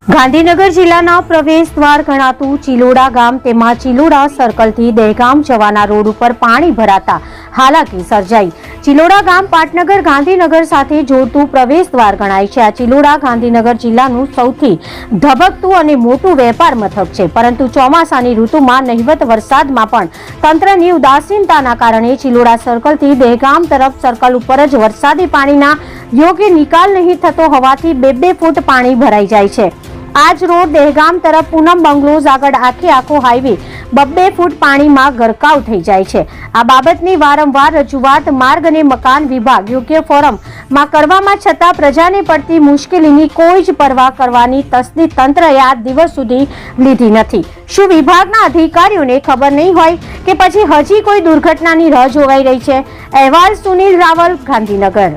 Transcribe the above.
ગાંધીનગર જિલ્લાના પ્રવેશ દ્વાર ગણાતું ચિલોડા ગામ તેમાં ચિલોડા સર્કલથી દહેગામ જવાના રોડ ઉપર પાણી ભરાતા હાલાકી સર્જાઈ। ચિલોડા ગામ પાટનગર ગાંધીનગર સાથે જોડતું પ્રવેશ દ્વાર ગણાય છે। આ ચિલોડા ગાંધીનગર જિલ્લાનું સૌથી ધબકતું અને મોટું વેપાર મથક છે, પરંતુ ચોમાસાની ઋતુમાં નહિવત વરસાદમાં પણ તંત્રની ઉદાસીનતાના કારણે ચિલોડા સર્કલથી દહેગામ તરફ સર્કલ ઉપર જ વરસાદી પાણીના યોગ્ય નિકાલ નહીં થતો હોવાથી 2-2 ફૂટ પાણી ભરાઈ જાય છે। આજ રોડ દહેગામ તરફ પૂનમ બંગલોઝ આગળ આખો હાઈવે 2-2 ફૂટ પાણીમાં ગરકાવ થઈ જાય છે। આ બાબતની વારંવાર રજૂઆત માર્ગ અને મકાન વિભાગ યોગ્ય ફોરમમાં કરવામાં છતાં પ્રજાને પડતી મુશ્કેલીની કોઈ જ પરવા કરવાની તસદી તંત્રએ આ દિવસ સુધી લીધી નથી। શું વિભાગના અધિકારીઓને ખબર નહીં હોય કે પછી હજી કોઈ દુર્ઘટનાની રાહ જોવાઈ રહી છે? અહેવાલ સુનિલ રાવલ, ગાંધીનગર।